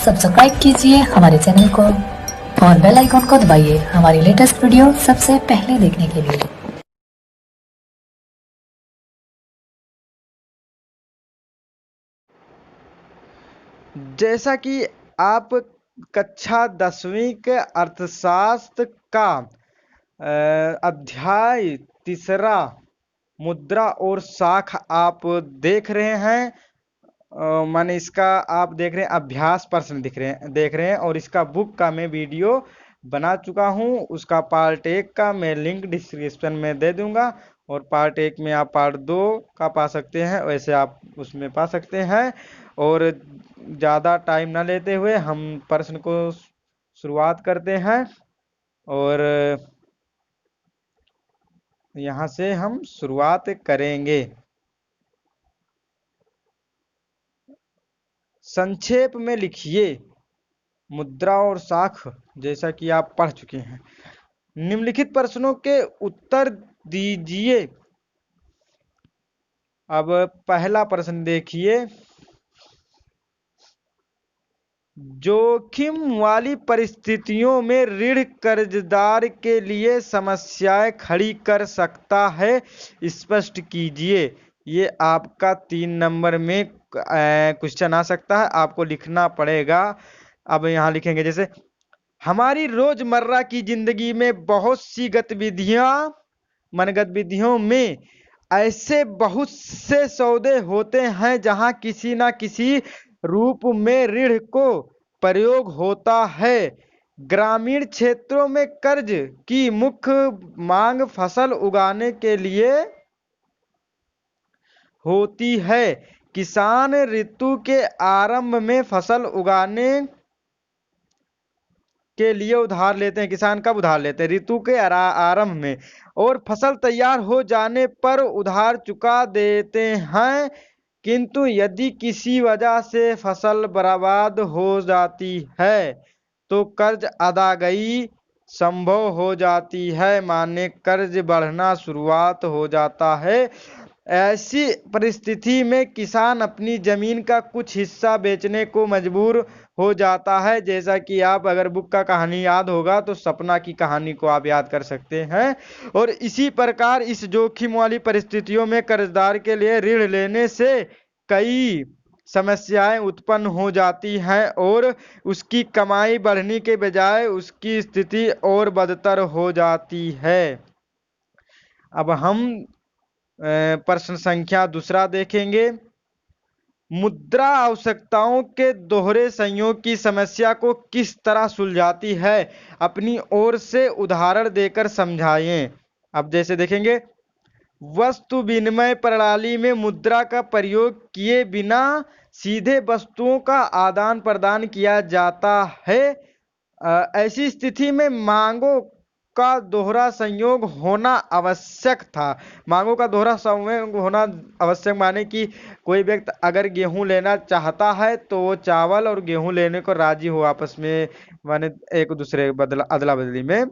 Subscribe कीजिए हमारे channel को और बेल आइकॉन को दबाइए हमारी लेटेस्ट वीडियो सबसे पहले देखने के लिए। जैसा कि आप कक्षा 10वीं के अर्थशास्त्र का अध्याय तीसरा मुद्रा और साख आप देख रहे हैं। माने इसका आप देख रहे हैं अभ्यास प्रश्न देख रहे हैं और इसका बुक का मैं वीडियो बना चुका हूं। उसका पार्ट 1 का मैं लिंक डिस्क्रिप्शन में दे दूंगा और पार्ट 1 में आप पार्ट 2 का पा सकते हैं, वैसे आप उसमें पा सकते हैं। और ज़्यादा टाइम ना लेते हुए हम प्रश्न को शुरुआत करते हैं और यहाँ से हम शुरुआत करेंगे। संक्षेप में लिखिए मुद्रा और साख, जैसा कि आप पढ़ चुके हैं। निम्नलिखित प्रश्नों के उत्तर दीजिए। अब पहला प्रश्न देखिए। जोखिम वाली परिस्थितियों में ऋण कर्जदार के लिए समस्याएं खड़ी कर सकता है, स्पष्ट कीजिए। ये आपका 3 नंबर में क्वेश्चन आ सकता है, आपको लिखना पड़ेगा। अब यहाँ लिखेंगे जैसे हमारी रोजमर्रा की जिंदगी में बहुत सी गतिविधियों में ऐसे बहुत से सौदे होते हैं जहां किसी न किसी रूप में ऋण को प्रयोग होता है। ग्रामीण क्षेत्रों में कर्ज की मुख्य मांग फसल उगाने के लिए होती है। किसान ऋतु के आरंभ में फसल उगाने के लिए उधार लेते हैं। किसान कब उधार लेते हैं? ऋतु के आरंभ में, और फसल तैयार हो जाने पर उधार चुका देते हैं। किंतु यदि किसी वजह से फसल बर्बाद हो जाती है तो कर्ज अदायगी संभव हो जाती है, माने कर्ज बढ़ना शुरुआत हो जाता है। ऐसी परिस्थिति में किसान अपनी जमीन का कुछ हिस्सा बेचने को मजबूर हो जाता है। जैसा कि आप अगर बुक का कहानी याद होगा तो सपना की कहानी को आप याद कर सकते हैं। और इसी प्रकार इस जोखिम वाली परिस्थितियों में कर्जदार के लिए ऋण लेने से कई समस्याएं उत्पन्न हो जाती हैं और उसकी कमाई बढ़ने के बजाय उसकी स्थिति और बदतर हो जाती है। अब हम प्रश्न संख्या दूसरा देखेंगे। मुद्रा आवश्यकताओं के दोहरे संयोग की समस्या को किस तरह सुलझाती है, अपनी ओर से उदाहरण देकर समझाएं। अब जैसे देखेंगे, वस्तु विनिमय प्रणाली में मुद्रा का प्रयोग किए बिना सीधे वस्तुओं का आदान प्रदान किया जाता है। ऐसी स्थिति में मांगों का दोहरा संयोग होना आवश्यक था। मांगों का दोहरा संयोग होना आवश्यक माने कि कोई व्यक्ति अगर गेहूं लेना चाहता है तो वो चावल और गेहूं लेने को राजी हो आपस में, माने एक दूसरे अदला बदली में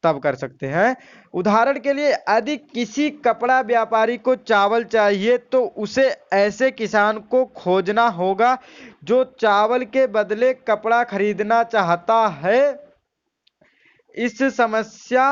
तब कर सकते हैं। उदाहरण के लिए यदि किसी कपड़ा व्यापारी को चावल चाहिए तो उसे ऐसे किसान को खोजना होगा जो चावल के बदले कपड़ा खरीदना चाहता है। इस समस्या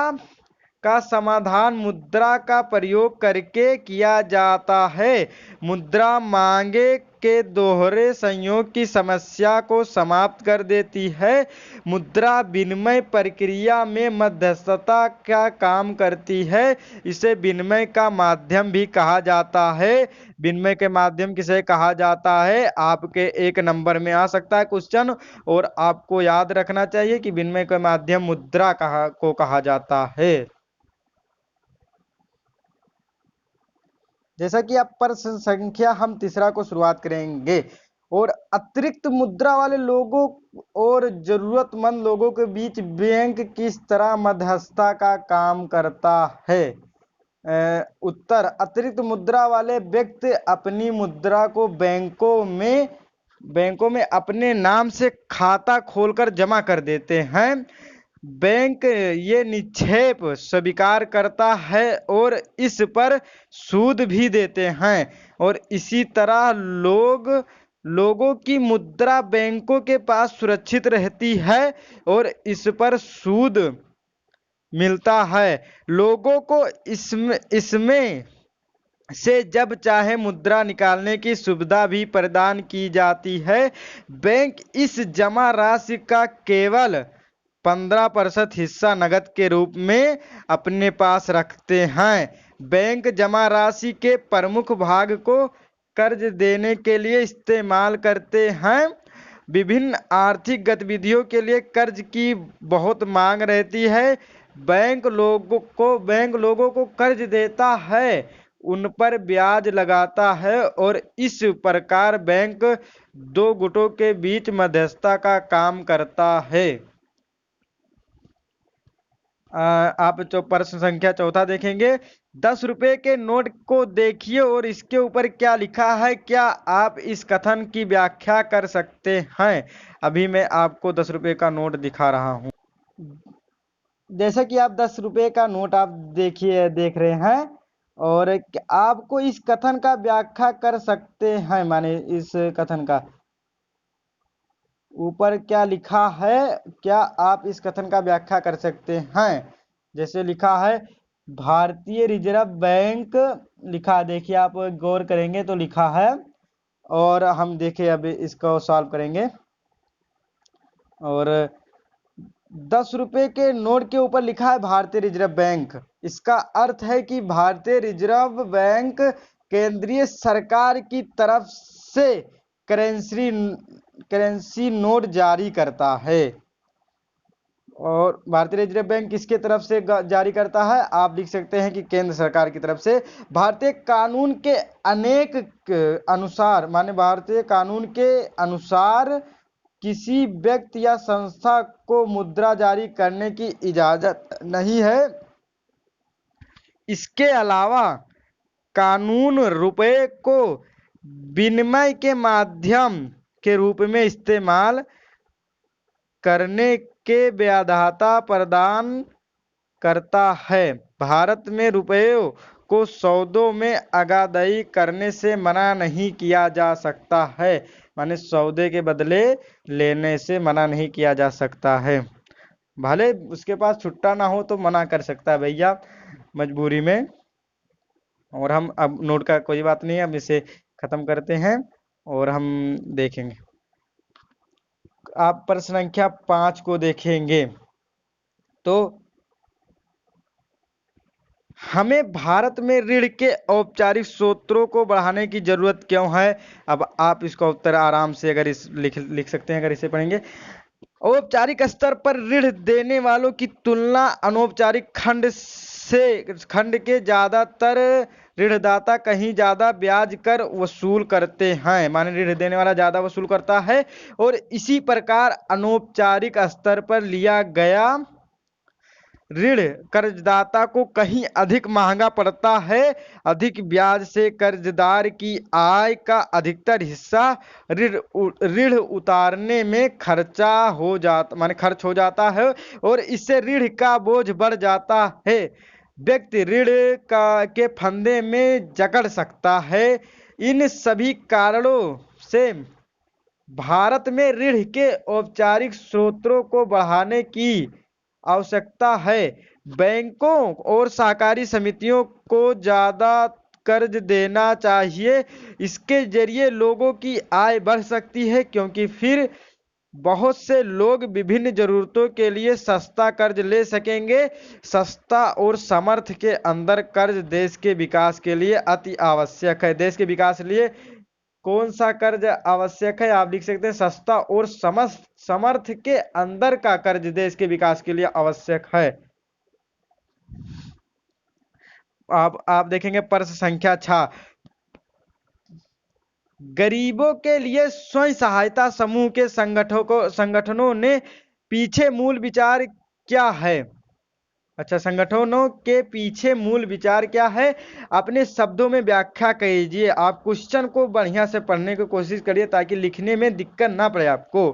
का समाधान मुद्रा का प्रयोग करके किया जाता है। मुद्रा मांगे के दोहरे संयोग की समस्या को समाप्त कर देती है। मुद्रा विनिमय प्रक्रिया में मध्यस्थता का काम करती है। इसे विनिमय का माध्यम भी कहा जाता है। विनिमय के माध्यम किसे कहा जाता है? आपके 1 नंबर में आ सकता है क्वेश्चन, और आपको याद रखना चाहिए कि विनिमय के माध्यम मुद्रा को कहा जाता है। जैसा कि आप प्रश्न संख्या हम तीसरा को शुरुआत करेंगे। और अतिरिक्त मुद्रा वाले लोगों और जरूरतमंद लोगों के बीच बैंक किस तरह मध्यस्थता का काम करता है? उत्तर, अतिरिक्त मुद्रा वाले व्यक्ति अपनी मुद्रा को बैंकों में अपने नाम से खाता खोलकर जमा कर देते हैं। बैंक ये निक्षेप स्वीकार करता है और इस पर सूद भी देते हैं। और इसी तरह लोग लोगों की मुद्रा बैंकों के पास सुरक्षित रहती है और इस पर सूद मिलता है। लोगों को इसमें से जब चाहे मुद्रा निकालने की सुविधा भी प्रदान की जाती है। बैंक इस जमा राशि का केवल 15% हिस्सा नकद के रूप में अपने पास रखते हैं। बैंक जमा राशि के प्रमुख भाग को कर्ज देने के लिए इस्तेमाल करते हैं। विभिन्न आर्थिक गतिविधियों के लिए कर्ज की बहुत मांग रहती है। बैंक लोगों को कर्ज देता है, उन पर ब्याज लगाता है और इस प्रकार बैंक दो गुटों के बीच मध्यस्थता का काम करता है। आप प्रश्न संख्या 4 देखेंगे। 10 रुपए के नोट को देखिए और इसके ऊपर क्या लिखा है, क्या आप इस कथन की व्याख्या कर सकते हैं? अभी मैं आपको 10 रुपए का नोट दिखा रहा हूं। जैसा कि आप 10 रुपए का नोट आप देख रहे हैं और आपको इस कथन का व्याख्या कर सकते हैं, माने इस कथन का ऊपर क्या लिखा है, क्या आप इस कथन का व्याख्या कर सकते हैं? जैसे लिखा है भारतीय रिजर्व बैंक, लिखा देखिए, आप गौर करेंगे तो लिखा है। और हम देखें, अब इसको सॉल्व करेंगे। और 10 रुपए के नोट के ऊपर लिखा है भारतीय रिजर्व बैंक। इसका अर्थ है कि भारतीय रिजर्व बैंक केंद्रीय सरकार की तरफ से करेंसी नोट जारी करता है। और भारतीय रिजर्व बैंक किसके तरफ से जारी करता है? आप लिख सकते हैं कि केंद्र सरकार की तरफ से। भारतीय कानून के अनेक अनुसार, माने भारतीय कानून के अनुसार किसी व्यक्ति या संस्था को मुद्रा जारी करने की इजाजत नहीं है। इसके अलावा कानून रुपए को विनिमय के माध्यम के रूप में इस्तेमाल करने के वैधता प्रदान करता है। भारत में रुपयों को सौदों में अदायगी करने से मना नहीं किया जा सकता है, माने सौदे के बदले लेने से मना नहीं किया जा सकता है। भले उसके पास छुट्टा ना हो तो मना कर सकता है भैया, मजबूरी में। और हम अब नोट का कोई बात नहीं है, अब इसे खत्म करते हैं और हम देखेंगे। आप प्रश्न संख्या 5 को देखेंगे तो हमें भारत में ऋण के औपचारिक स्रोतों को बढ़ाने की जरूरत क्यों है? अब आप इसका उत्तर आराम से अगर लिख सकते हैं, अगर इसे पढ़ेंगे। औपचारिक स्तर पर ऋण देने वालों की तुलना अनौपचारिक खंड के ज्यादातर ऋणदाता कहीं ज्यादा ब्याज कर वसूल करते हैं, माने ऋण देने वाला ज्यादा वसूल करता है और इसी प्रकार अनौपचारिक स्तर पर लिया गया ऋण कर्जदाता को कहीं अधिक महंगा पड़ता है। अधिक ब्याज से कर्जदार की आय का अधिकतर हिस्सा ऋण उतारने में खर्च हो जाता है और इससे ऋण का बोझ बढ़ जाता है। व्यक्ति ऋण के फंदे में जकड़ सकता है। इन सभी कारणों से भारत में ऋण के औपचारिक स्रोतों को बढ़ाने की आवश्यकता है। बैंकों और सहकारी समितियों को ज्यादा कर्ज देना चाहिए। इसके जरिए लोगों की आय बढ़ सकती है, क्योंकि फिर बहुत से लोग विभिन्न जरूरतों के लिए सस्ता कर्ज ले सकेंगे। सस्ता और समर्थ के अंदर कर्ज देश के विकास के लिए अति आवश्यक है। देश के विकास के लिए कौन सा कर्ज आवश्यक है? आप लिख सकते हैं सस्ता और समर्थ के अंदर का कर्ज देश के विकास के लिए आवश्यक है। आप देखेंगे प्रश्न संख्या 6। गरीबों के लिए स्वयं सहायता समूह के संगठनों ने पीछे मूल विचार क्या है? अच्छा, संगठनों के पीछे मूल विचार क्या है? अपने शब्दों में व्याख्या कीजिए। आप क्वेश्चन को बढ़िया से पढ़ने की कोशिश करिए ताकि लिखने में दिक्कत ना पड़े आपको।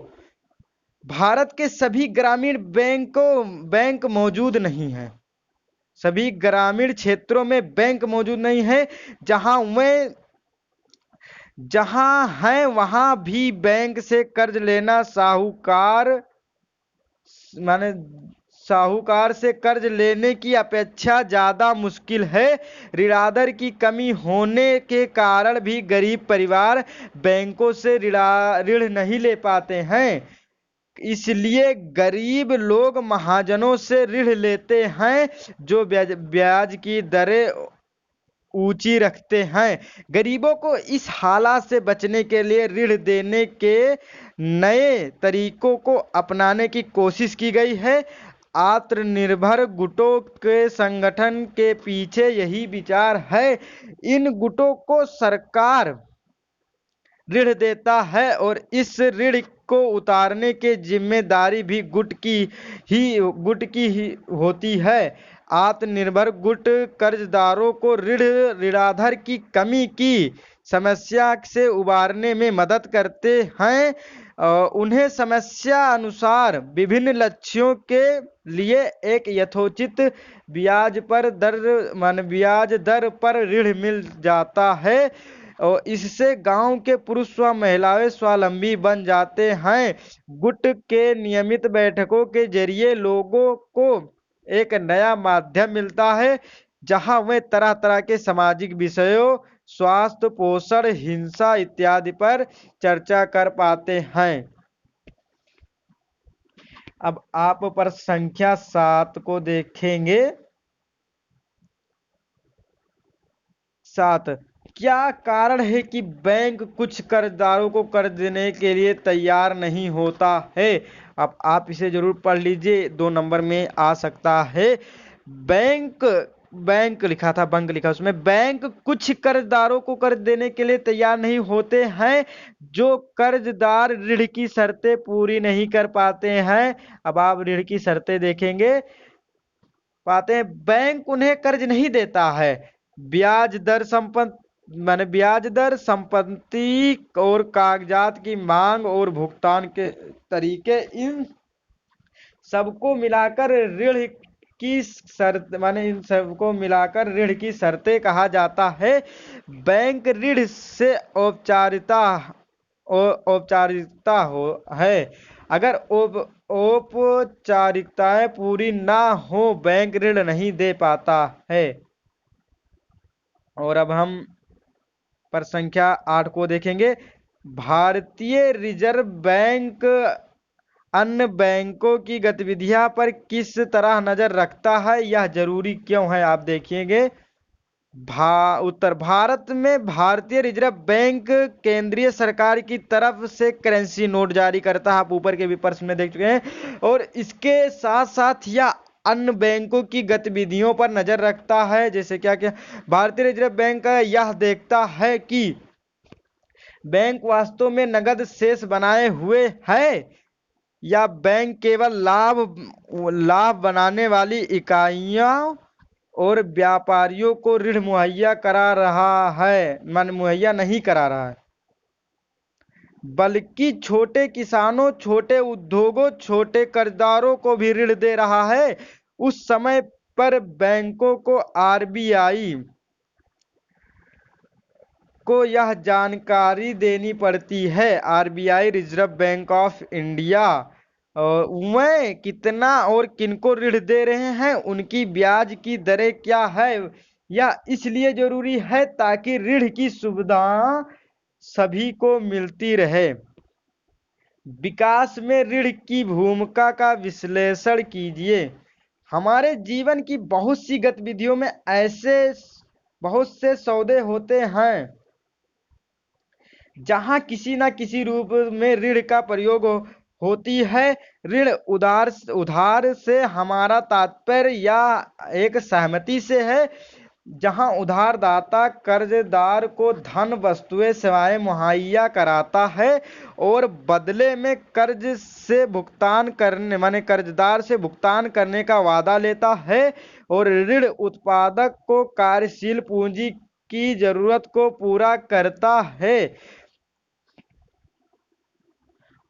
भारत के सभी ग्रामीण बैंक मौजूद नहीं है। सभी ग्रामीण क्षेत्रों में बैंक मौजूद नहीं है। जहां वे जहां है वहां भी बैंक से कर्ज लेना माने साहूकार से कर्ज लेने की अपेक्षा ज्यादा मुश्किल है। ऋणाधार की कमी होने के कारण भी गरीब परिवार बैंकों से ऋण नहीं ले पाते हैं। इसलिए गरीब लोग महाजनों से ऋण लेते हैं जो ब्याज की दरें ऊंची रखते हैं। गरीबों को इस हालात से बचने के लिए ऋण देने के नए तरीकों को अपनाने की कोशिश की गई है। आत्मनिर्भर गुटों के संगठन के पीछे यही विचार है। इन गुटों को सरकार ऋण देता है और इस ऋण को उतारने की जिम्मेदारी भी गुट की ही होती है। आत्मनिर्भर गुट कर्जदारों को ऋणाधार की कमी की समस्या से उबारने में मदद करते हैं। उन्हें समस्या अनुसार विभिन्न लक्ष्यों के लिए एक यथोचित ब्याज दर पर ऋण मिल जाता है और इससे गांव के पुरुष व महिलाएं स्वावलंबी बन जाते हैं। गुट के नियमित बैठकों के जरिए लोगों को एक नया माध्यम मिलता है जहां वे तरह तरह के सामाजिक विषयों, स्वास्थ्य, पोषण, हिंसा इत्यादि पर चर्चा कर पाते हैं। अब आप पर संख्या 7 को देखेंगे। 7, क्या कारण है कि बैंक कुछ कर्जदारों को कर्ज देने के लिए तैयार नहीं होता है? अब आप इसे जरूर पढ़ लीजिए, 2 नंबर में आ सकता है। बैंक लिखा था, बंक लिखा, उसमें बैंक कुछ कर्जदारों को कर्ज देने के लिए तैयार नहीं होते हैं जो कर्जदार ऋण की शर्तें पूरी नहीं कर पाते हैं। अब आप ऋण की शर्तें देखेंगे, पाते हैं बैंक उन्हें कर्ज नहीं देता है। ब्याज दर संपत्ति और कागजात की मांग और भुगतान के तरीके, इन सबको मिलाकर ऋण की शर्तें कहा जाता है। बैंक ऋण से औपचारिकता है। अगर औपचारिकताएं पूरी ना हो बैंक ऋण नहीं दे पाता है। और अब हम पर संख्या 8 को देखेंगे। भारतीय रिजर्व बैंक अन्य बैंकों की गतिविधियों पर किस तरह नजर रखता है, यह जरूरी क्यों है? आप देखिएंगे। उत्तर भारत में भारतीय रिजर्व बैंक केंद्रीय सरकार की तरफ से करेंसी नोट जारी करता है। आप ऊपर के भी प्रश्न में देख चुके हैं। और इसके साथ साथ यह अन्य बैंकों की गतिविधियों पर नजर रखता है। जैसे क्या क्या भारतीय रिजर्व बैंक यह देखता है कि बैंक वास्तव में नगद शेष बनाए हुए है या बैंक केवल लाभ बनाने वाली इकाइयों और व्यापारियों को ऋण मुहैया नहीं करा रहा है, बल्कि छोटे किसानों, छोटे उद्योगों, छोटे कर्जदारों को भी ऋण दे रहा है। उस समय पर बैंकों को आरबीआई को यह जानकारी देनी पड़ती है, RBI reserve bank of India, वह कितना और किनको ऋण दे रहे हैं, उनकी ब्याज की दरें क्या है। यह इसलिए जरूरी है ताकि ऋण की सुविधा सभी को मिलती रहे। विकास में ऋण की भूमिका का विश्लेषण कीजिए। हमारे जीवन की बहुत सी गतिविधियों में ऐसे बहुत से सौदे होते हैं जहां किसी न किसी रूप में ऋण का प्रयोग होती है। ऋण उधार से हमारा तात्पर्य या एक सहमति से है, जहां उधारदाता कर्जदार को धन, वस्तुएं, सेवाएं मुहैया कराता है और बदले में कर्जदार से भुगतान करने का वादा लेता है। और ऋण उत्पादक को कार्यशील पूंजी की जरूरत को पूरा करता है,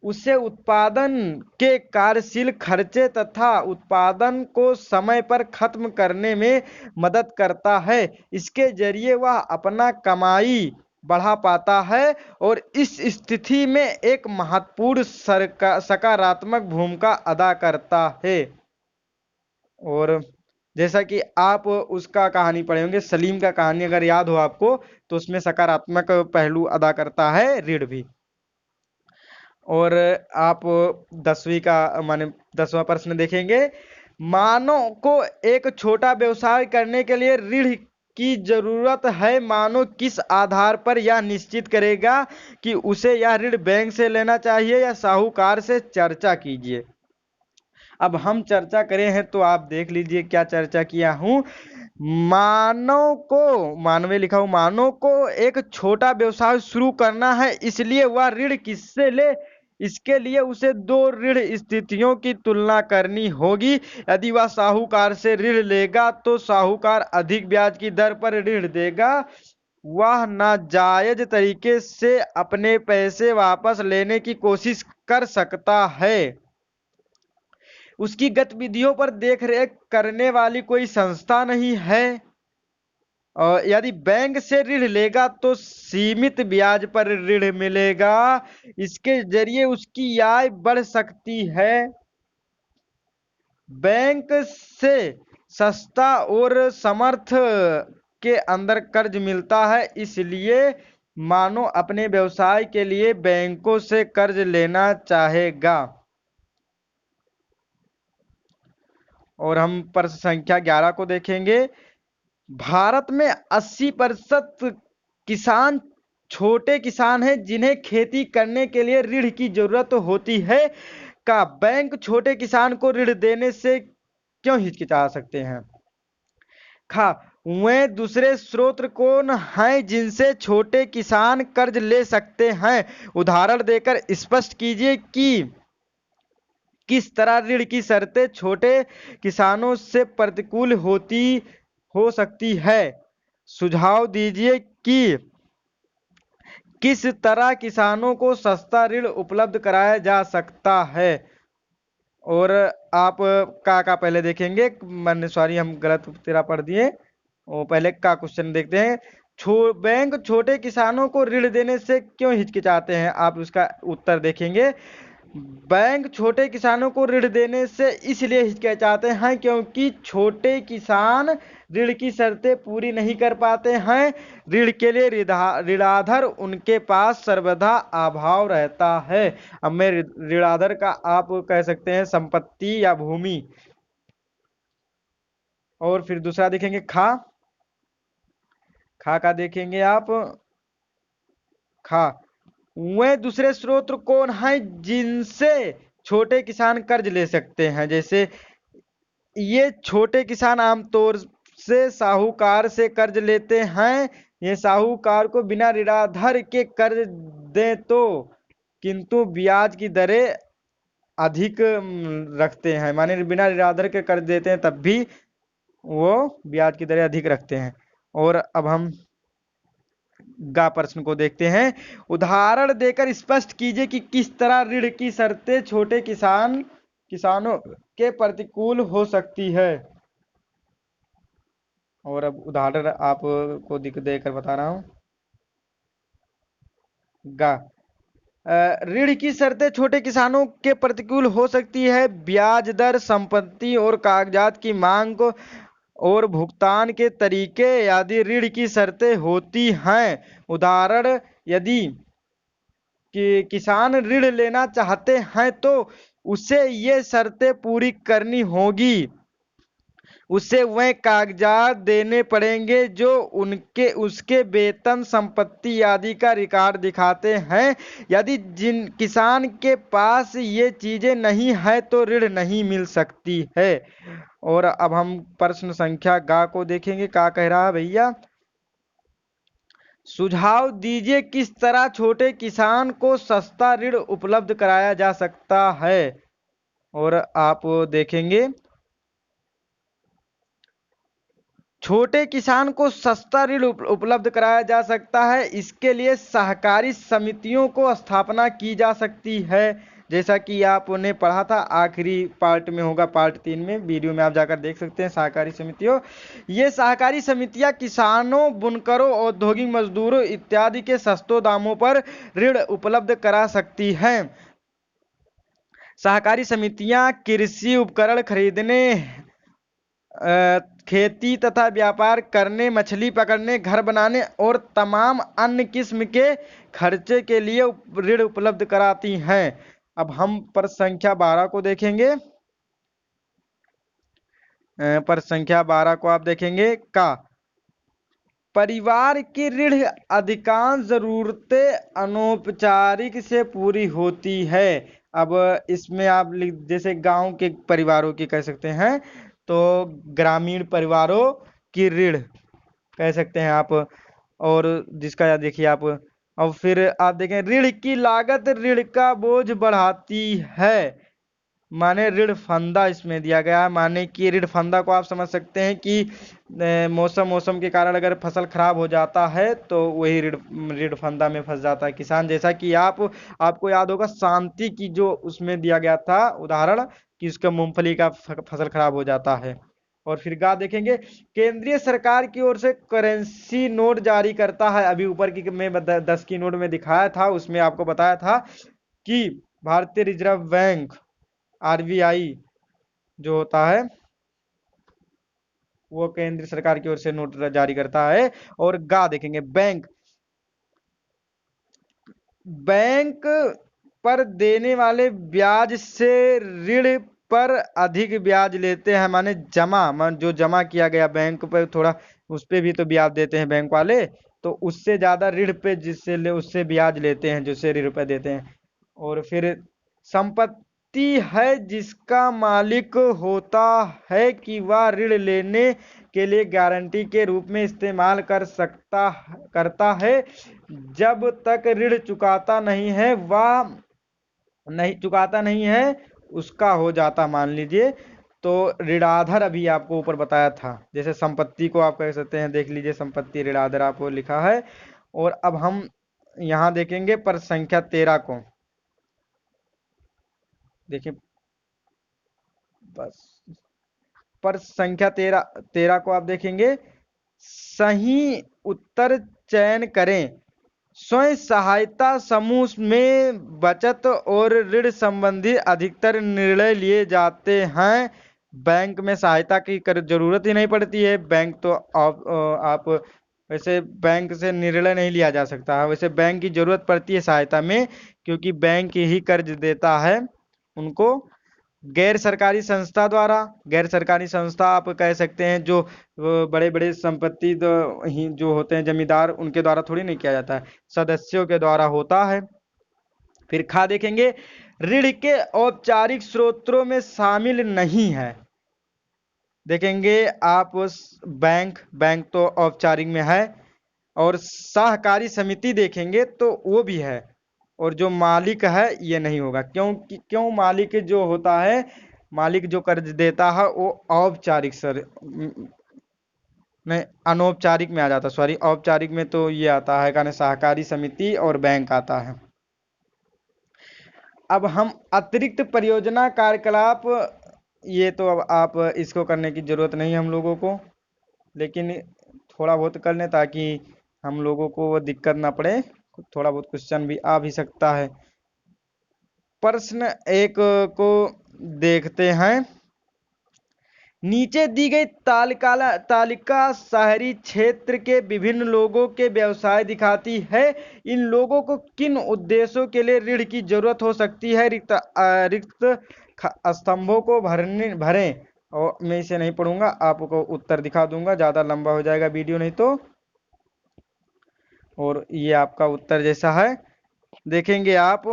उसे उत्पादन के कार्यशील खर्चे तथा उत्पादन को समय पर खत्म करने में मदद करता है। इसके जरिए वह अपना कमाई बढ़ा पाता है और इस स्थिति में एक महत्वपूर्ण सकारात्मक भूमिका अदा करता है। और जैसा कि आप उसका कहानी पढ़े होंगे, सलीम का कहानी अगर याद हो आपको, तो उसमें सकारात्मक पहलू अदा करता है ऋण भी। और आप 10वीं का माने 10वां प्रश्न देखेंगे, मानव को एक छोटा व्यवसाय करने के लिए ऋण की जरूरत है। मानव किस आधार पर यह निश्चित करेगा कि उसे यह ऋण बैंक से लेना चाहिए या साहूकार से? चर्चा कीजिए। अब हम चर्चा करें हैं तो आप देख लीजिए क्या चर्चा किया हूं। मानव को, मानवे लिखा हूं, मानव को एक छोटा व्यवसाय शुरू करना है, इसलिए वह ऋण किससे ले? इसके लिए उसे दो ऋण स्थितियों की तुलना करनी होगी। यदि वह साहूकार से ऋण लेगा तो साहूकार अधिक ब्याज की दर पर ऋण देगा। वह नाजायज तरीके से अपने पैसे वापस लेने की कोशिश कर सकता है। उसकी गतिविधियों पर देखरेख करने वाली कोई संस्था नहीं है। और यदि बैंक से ऋण लेगा तो सीमित ब्याज पर ऋण मिलेगा, इसके जरिए उसकी आय बढ़ सकती है। बैंक से सस्ता और समर्थ के अंदर कर्ज मिलता है, इसलिए मानो अपने व्यवसाय के लिए बैंकों से कर्ज लेना चाहेगा। और हम प्रश्न संख्या 11 को देखेंगे। भारत में 80% किसान छोटे किसान हैं जिन्हें खेती करने के लिए ऋण की जरूरत होती है। का बैंक छोटे किसान को ऋण देने से क्यों हिचकिचा सकते हैं? खा वे दूसरे स्रोत कौन हैं जिनसे छोटे किसान कर्ज ले सकते हैं? उदाहरण देकर स्पष्ट कीजिए कि किस तरह ऋण की शर्तें छोटे किसानों से प्रतिकूल हो सकती है। सुझाव दीजिए कि किस तरह किसानों को सस्ता ऋण उपलब्ध कराया जा सकता है। और आप का पहले देखेंगे, मैंने सॉरी हम गलत तेरा पढ़ दिए, वो पहले का क्वेश्चन देखते हैं। बैंक छोटे किसानों को ऋण देने से क्यों हिचकिचाते हैं? आप उसका उत्तर देखेंगे। बैंक छोटे किसानों को ऋण देने से इसलिए हिचकिचाते हैं क्योंकि छोटे किसान ऋण की शर्तें पूरी नहीं कर पाते हैं। ऋण के लिए ऋणाधर उनके पास सर्वदा अभाव रहता है। अब मैं ऋणाधर का आप कह सकते हैं संपत्ति या भूमि। और फिर दूसरा देखेंगे खा का देखेंगे आप। खा वे दूसरे स्रोत कौन हैं जिनसे छोटे किसान कर्ज ले सकते हैं? जैसे ये छोटे किसान आमतौर से साहूकार से कर्ज लेते हैं। ये साहूकार को बिना ऋणाधर के कर्ज दें तो किंतु ब्याज की दरें अधिक रखते हैं, माने बिना ऋणाधर के कर्ज देते हैं तब भी वो ब्याज की दरें अधिक रखते हैं। और अब हम गा प्रश्न को देखते हैं। उदाहरण देकर स्पष्ट कीजिए कि किस तरह ऋण की शर्तें छोटे किसानों के प्रतिकूल हो सकती है। और अब उदाहरण आपको देकर बता रहा हूं। गा ऋण की शर्तें छोटे किसानों के प्रतिकूल हो सकती है। ब्याज दर, संपत्ति और कागजात की मांग और भुगतान के तरीके आदि ऋण की शर्तें होती हैं। उदाहरण, यदि किसान ऋण लेना चाहते हैं तो उसे ये शर्तें पूरी करनी होगी। उसे वह कागजात देने पड़ेंगे जो उसके वेतन, संपत्ति आदि का रिकॉर्ड दिखाते हैं। यदि जिन किसान के पास ये चीजें नहीं है तो ऋण नहीं मिल सकती है। और अब हम प्रश्न संख्या गा को देखेंगे। क्या कह रहा है भैया? सुझाव दीजिए किस तरह छोटे किसान को सस्ता ऋण उपलब्ध कराया जा सकता है। और आप देखेंगे छोटे किसान को सस्ता ऋण उपलब्ध कराया जा सकता है। इसके लिए सहकारी समितियों को स्थापना की जा सकती है जैसा कि आपने पढ़ा था, आखिरी पार्ट में होगा, पार्ट 3 में, वीडियो में आप जाकर देख सकते हैं। सहकारी समितियों, ये सहकारी समितियां किसानों, बुनकरों, औद्योगिक मजदूरों इत्यादि के सस्तों दामों पर ऋण उपलब्ध करा सकती हैं। सहकारी समितियां कृषि उपकरण खरीदने, खेती तथा व्यापार करने, मछली पकड़ने, घर बनाने और तमाम अन्य किस्म के खर्चे के लिए ऋण उपलब्ध कराती हैं। अब हम पर संख्या 12 को देखेंगे। पर संख्या 12 को आप देखेंगे का परिवार की ऋण अधिकांश जरूरतें अनौपचारिक से पूरी होती है। अब इसमें आप जैसे गांव के परिवारों की कह सकते हैं, तो ग्रामीण परिवारों की ऋण कह सकते हैं आप। और जिसका देखिए आप, और फिर आप देखें, ऋण की लागत ऋण का बोझ बढ़ाती है। माने ऋण फंदा इसमें दिया गया है। माने कि ऋण फंदा को आप समझ सकते हैं कि मौसम के कारण अगर फसल खराब हो जाता है तो वही ऋण फंदा में फंस जाता है किसान। जैसा कि आपको याद होगा, शांति की जो उसमें दिया गया था उदाहरण, कि उसका मूंगफली का फसल खराब हो जाता है। और फिर गा देखेंगे, केंद्रीय सरकार की ओर से करेंसी नोट जारी करता है। अभी ऊपर की में 10 की नोट में दिखाया था, उसमें आपको बताया था कि भारतीय रिजर्व बैंक, आरबीआई जो होता है, वो केंद्र सरकार की ओर से नोट जारी करता है। और गा देखेंगे, बैंक बैंक पर देने वाले ब्याज से ऋण पर अधिक ब्याज लेते हैं। माने जो जमा किया गया बैंक पर, थोड़ा उस पे भी तो ब्याज देते हैं बैंक वाले, तो उससे ज्यादा ऋण पे उससे ब्याज लेते हैं, जिससे ऋण पे देते हैं। और फिर संपत्ति है जिसका मालिक होता है कि वह ऋण लेने के लिए गारंटी के रूप में इस्तेमाल करता है। जब तक ऋण चुकाता नहीं है उसका हो जाता, मान लीजिए। तो ऋणाधर अभी आपको ऊपर बताया था, जैसे संपत्ति को आप कह सकते हैं, देख लीजिए संपत्ति ऋणाधर आपको लिखा है। और अब हम यहाँ देखेंगे पर संख्या 13 को। देखिए, बस पर संख्या 13 को आप देखेंगे, सही उत्तर चयन करें। स्वयं सहायता समूह में बचत और ऋण संबंधी अधिकतर निर्णय लिए जाते हैं। बैंक में सहायता की जरूरत ही नहीं पड़ती है। बैंक तो आप वैसे बैंक से निर्णय नहीं लिया जा सकता है, वैसे बैंक की जरूरत पड़ती है सहायता में, क्योंकि बैंक ही कर्ज देता है उनको। गैर सरकारी संस्था आप कह सकते हैं, जो बड़े बड़े संपत्ति जो होते हैं जमींदार, उनके द्वारा थोड़ी नहीं किया जाता है, सदस्यों के द्वारा होता है। फिर खा देखेंगे, ऋण के औपचारिक स्रोतों में शामिल नहीं है। देखेंगे आप, बैंक तो औपचारिक में है, और सहकारी समिति देखेंगे तो वो भी है। और जो मालिक है ये नहीं होगा, क्यों मालिक जो होता है, मालिक जो कर्ज देता है वो औपचारिक नहीं, अनौपचारिक में आ जाता, सॉरी, औपचारिक में तो ये आता है कहने सहकारी समिति और बैंक आता है। अब हम अतिरिक्त परियोजना कार्यकलाप, ये तो अब आप इसको करने की जरूरत नहीं है हम लोगों को, लेकिन थोड़ा बहुत कर लें ताकि हम लोगों को वो दिक्कत ना पड़े। थोड़ा बहुत क्वेश्चन भी आ भी सकता है। प्रश्न 1 को देखते हैं। नीचे दी गई तालिका शहरी क्षेत्र के विभिन्न लोगों के व्यवसाय दिखाती है। इन लोगों को किन उद्देश्यों के लिए ऋण की जरूरत हो सकती है? रिक्त स्तंभों को भरें। और मैं इसे नहीं पढ़ूंगा, आपको उत्तर दिखा दूंगा, ज्यादा लंबा हो जाएगा वीडियो नहीं तो। और ये आपका उत्तर जैसा है, देखेंगे आप,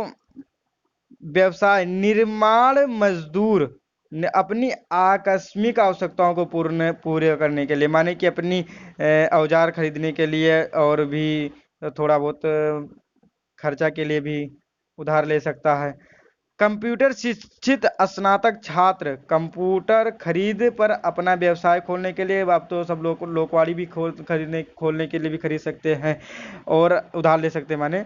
व्यवसाय निर्माण मजदूर अपनी आकस्मिक आवश्यकताओं को पूरे करने के लिए, माने कि अपनी औजार खरीदने के लिए, और भी थोड़ा बहुत खर्चा के लिए भी उधार ले सकता है। कंप्यूटर शिक्षित स्नातक छात्र कंप्यूटर खरीद पर अपना व्यवसाय खोलने के लिए, आप तो सब लोग लोकवाड़ी भी खोलने के लिए भी खरीद सकते हैं और उधार ले सकते हैं। माने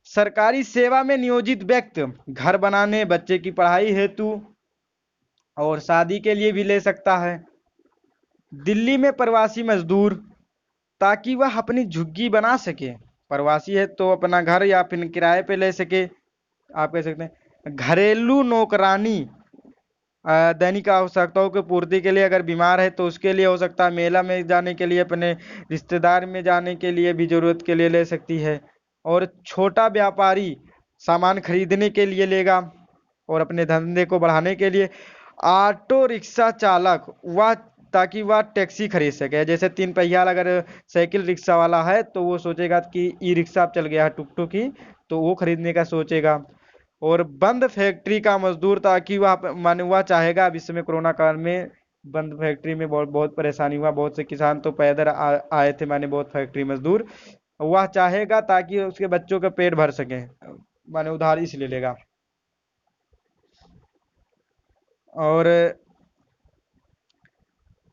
सरकारी सेवा में नियोजित व्यक्ति घर बनाने, बच्चे की पढ़ाई हेतु और शादी के लिए भी ले सकता है। दिल्ली में प्रवासी मजदूर, ताकि वह अपनी झुग्गी बना सके, प्रवासी है तो अपना घर या फिर किराए पे ले सके, आप कह सकते हैं। घरेलू नौकरानी, दैनिक आवश्यकताओं की पूर्ति के लिए, अगर बीमार है तो उसके लिए हो सकता है। मेला में जाने के लिए, अपने रिश्तेदार में जाने के लिए भी जरूरत के लिए ले सकती है। और छोटा व्यापारी सामान खरीदने के लिए लेगा और अपने धंधे को बढ़ाने के लिए। ऑटो रिक्शा चालक, वह ताकि वह टैक्सी खरीद सके, जैसे 3 पहिया अगर साइकिल रिक्शा वाला है तो वो सोचेगा कि ई रिक्शा चल गया है टुक टुक ही, तो वो खरीदने का सोचेगा। और बंद फैक्ट्री का मजदूर, ताकि वह माने वह चाहेगा, अब इस समय कोरोना काल में बंद फैक्ट्री में बहुत बहुत परेशानी हुआ, बहुत से किसान तो पैदल आए थे, माने बहुत फैक्ट्री मजदूर, वह चाहेगा ताकि उसके बच्चों का पेट भर सके, माने उधार इसलिए लेगा। और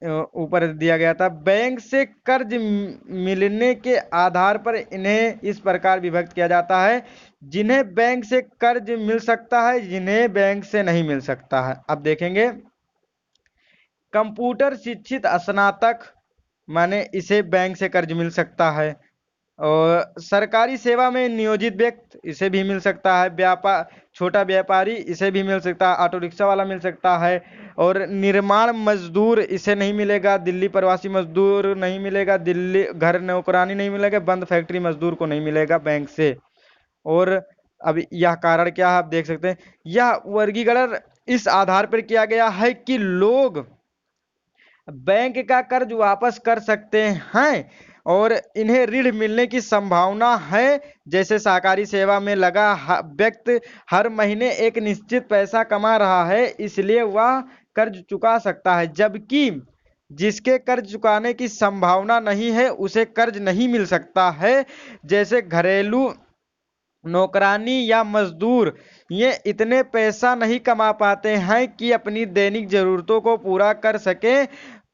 ऊपर दिया गया था, बैंक से कर्ज मिलने के आधार पर इन्हें इस प्रकार विभक्त किया जाता है, जिन्हें बैंक से कर्ज मिल सकता है, जिन्हें बैंक से नहीं मिल सकता है। अब देखेंगे, कंप्यूटर शिक्षित स्नातक, माने इसे बैंक से कर्ज मिल सकता है। और सरकारी सेवा में नियोजित व्यक्ति, इसे भी मिल सकता है। व्यापार, छोटा व्यापारी, इसे भी मिल सकता है। ऑटो रिक्शा वाला मिल सकता है। और निर्माण मजदूर, इसे नहीं मिलेगा। दिल्ली प्रवासी मजदूर नहीं मिलेगा। दिल्ली घर नौकरानी नहीं मिलेगा। बंद फैक्ट्री मजदूर को नहीं मिलेगा बैंक से। और अब यह कारण क्या है, आप देख सकते हैं। यह वर्गीकरण इस आधार पर किया गया है कि लोग बैंक का कर्ज वापस कर सकते हैं और इन्हें ऋण मिलने की संभावना है। जैसे सहकारी सेवा में लगा व्यक्ति हर महीने एक निश्चित पैसा कमा रहा है, इसलिए वह कर्ज चुका सकता है, जबकि जिसके कर्ज चुकाने की संभावना नहीं है उसे कर्ज नहीं मिल सकता है। जैसे घरेलू नौकरानी या मजदूर, ये इतने पैसा नहीं कमा पाते हैं कि अपनी दैनिक जरूरतों को पूरा कर सके,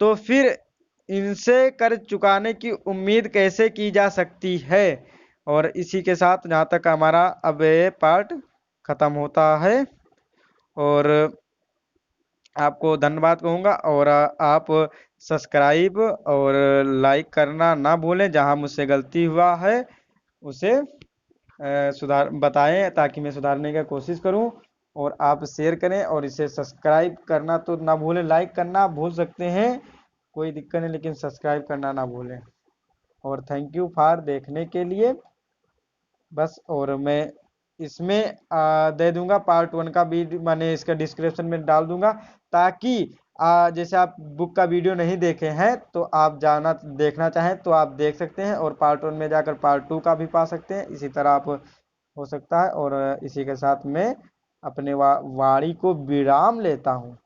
तो फिर इनसे कर्ज चुकाने की उम्मीद कैसे की जा सकती है। और इसी के साथ जहाँ तक हमारा अब ये पार्ट खत्म होता है। और आपको धन्यवाद कहूँगा। और आप सब्सक्राइब और लाइक करना ना भूलें। जहाँ मुझसे गलती हुआ है उसे सुधार बताएं, ताकि मैं सुधारने की कोशिश करूं। और आप शेयर करें और इसे सब्सक्राइब करना तो ना भूलें। लाइक करना भूल सकते हैं, कोई दिक्कत नहीं, लेकिन सब्सक्राइब करना ना भूलें। और थैंक यू फॉर देखने के लिए। बस, और मैं इसमें दे दूंगा पार्ट 1 का वीडियो, मैंने इसका डिस्क्रिप्शन में डाल दूंगा, ताकि जैसे आप बुक का वीडियो नहीं देखे हैं तो आप जाना देखना चाहें तो आप देख सकते हैं, और पार्ट 1 में जाकर पार्ट 2 का भी पा सकते हैं। इसी तरह आप हो सकता है। और इसी के साथ मैं अपने वाणी को विराम लेता हूँ।